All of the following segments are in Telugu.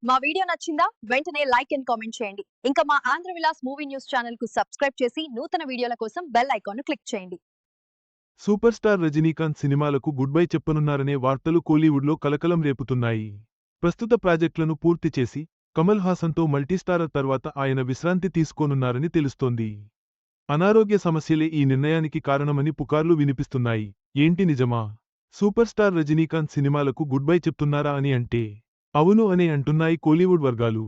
మా వీడియో నచ్చిందా? వెంటనే లైక్ అండ్ కామెంట్ చేయండి. ఇంకా మా Andhra Vilas movie news channel కు సబ్స్క్రైబ్ చేసి నూతన వీడియోల కోసం బెల్ ఐకాన్ ను క్లిక్ చేయండి. సూపర్ స్టార్ రజనీకాంత్ సినిమాలకు గుడ్ బై చెప్పనున్నారనే వార్తలు కోలీవుడ్లో కలకలం రేపుతున్నాయి. ప్రస్తుత ప్రాజెక్టులను పూర్తి చేసి కమల్ హాసన్తో మల్టీస్టారర్ తర్వాత ఆయన విశ్రాంతి తీసుకోనున్నారని తెలుస్తోంది. అనారోగ్య సమస్యలే ఈ నిర్ణయానికి కారణమని పుకార్లు వినిపిస్తున్నాయి. ఏంటి నిజమా? సూపర్ స్టార్ రజనీకాంత్ సినిమాలకు గుడ్ బై చెప్తున్నారా అని అంటే అవును అనే అంటున్నాయి కోలీవుడ్ వర్గాలు.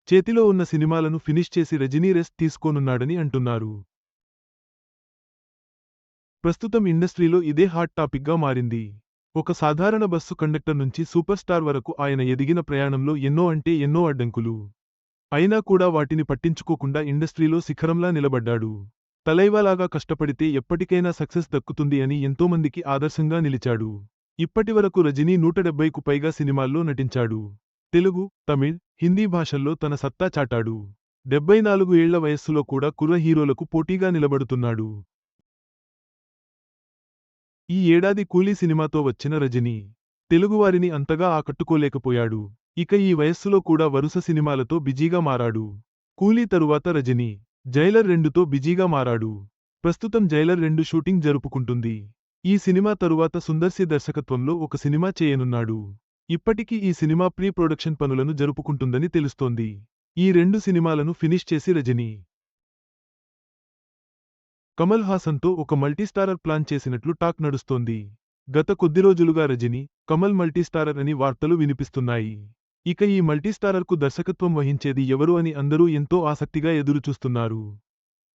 చేతిలో ఉన్న సినిమాలను ఫినిష్ చేసి రజనీ రెస్ట్ తీసుకోనున్నాడని అంటున్నారు. ప్రస్తుతం ఇండస్ట్రీలో ఇదే హాట్ టాపిక్గా మారింది. ఒక సాధారణ బస్సు కండక్టర్ నుంచి సూపర్ స్టార్ వరకు ఆయన ఎదిగిన ప్రయాణంలో ఎన్నో అడ్డంకులు. అయినా కూడా వాటిని పట్టించుకోకుండా ఇండస్ట్రీలో శిఖరంలా నిలబడ్డాడు. తలైవాలాగా కష్టపడితే ఎప్పటికైనా సక్సెస్ దక్కుతుంది అని ఎంతోమందికి ఆదర్శంగా నిలిచాడు. ఇప్పటివరకు రజనీ 170కు పైగా సినిమాల్లో నటించాడు. తెలుగు, తమిళ్, హిందీ భాషల్లో తన సత్తా చాటాడు. 74 ఏళ్ల వయస్సులో కూడా కుర్ర హీరోలకు పోటీగా నిలబడుతున్నాడు. ఈ ఏడాది కూలీ సినిమాతో వచ్చిన రజనీ తెలుగువారిని అంతగా ఆకట్టుకోలేకపోయాడు. ఇక ఈ వయస్సులో కూడా వరుస సినిమాలతో బిజీగా మారాడు. కూలీ తరువాత రజనీ జైలర్ 2తో బిజీగా మారాడు. ప్రస్తుతం జైలర్ 2 షూటింగ్ జరుపుకుంటుంది. ఈ సినిమా తరువాత సుందర్సి దర్శకత్వంలో ఒక సినిమా చేయనున్నాడు. ఇప్పటికీ ఈ సినిమా ప్రీ ప్రొడక్షన్ పనులను జరుపుకుంటుందని తెలుస్తోంది. ఈ 2 సినిమాలను ఫినిష్ చేసి రజనీ కమల్ హాసన్తో ఒక మల్టీస్టారర్ ప్లాన్ చేసినట్లు టాక్ నడుస్తోంది. గత కొద్ది రోజులుగా రజనీ, కమల్ మల్టీస్టారర్ అని వార్తలు వినిపిస్తున్నాయి. ఇక ఈ మల్టీస్టారర్కు దర్శకత్వం వహించేది ఎవరు అని అందరూ ఎంతో ఆసక్తిగా ఎదురుచూస్తున్నారు.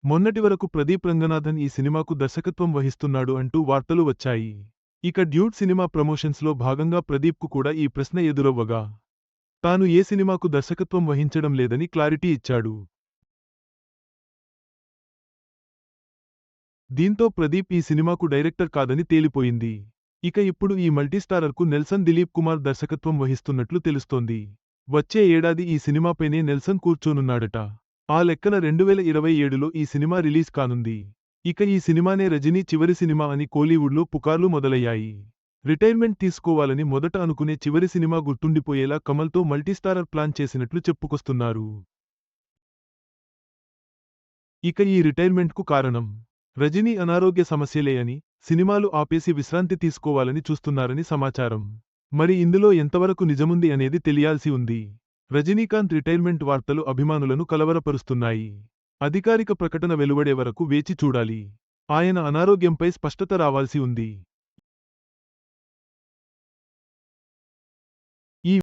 మొన్నటి వరకు ప్రదీప్ రంగనాథన్ ఈ సినిమాకు దర్శకత్వం వహిస్తున్నాడు అంటూ వార్తలు వచ్చాయి. ఇక డ్యూట్ సినిమా ప్రమోషన్స్లో భాగంగా ప్రదీప్కు కూడా ఈ ప్రశ్న ఎదురవ్వగా తాను ఏ సినిమాకు దర్శకత్వం వహించడం లేదని క్లారిటీ ఇచ్చాడు. దీంతో ప్రదీప్ ఈ సినిమాకు డైరెక్టర్ కాదని తేలిపోయింది. ఇక ఇప్పుడు ఈ మల్టీస్టారర్కు నెల్సన్ దిలీప్ కుమార్ దర్శకత్వం వహిస్తున్నట్లు తెలుస్తోంది. వచ్చే ఏడాది ఈ సినిమాపైనే నెల్సన్ కూర్చోనున్నాడట. ఆ లెక్కన 2027లో ఈ సినిమా రిలీజ్ కానుంది. ఇక ఈ సినిమానే రజనీ చివరి సినిమా అని కోలీవుడ్లో పుకార్లు మొదలయ్యాయి. రిటైర్మెంట్ తీసుకోవాలని మొదట అనుకునే చివరి సినిమా గుర్తుండిపోయేలా కమల్తో మల్టీస్టారర్ ప్లాన్ చేసినట్లు చెప్పుకొస్తున్నారు. ఇక ఈ రిటైర్మెంట్కు కారణం రజనీ అనారోగ్య సమస్యలే అని, సినిమాలు ఆపేసి విశ్రాంతి తీసుకోవాలని చూస్తున్నారని సమాచారం. మరి ఇందులో ఎంతవరకు నిజముంది అనేది తెలియాల్సి ఉంది. రజనీకాంత్ రిటైర్మెంట్ వార్తలు అభిమానులను కలవరపరుస్తున్నాయి. అధికారిక ప్రకటన వెలువడే వరకు వేచి చూడాలి. ఆయన అనారోగ్యంపై స్పష్టత రావాల్సి ఉంది.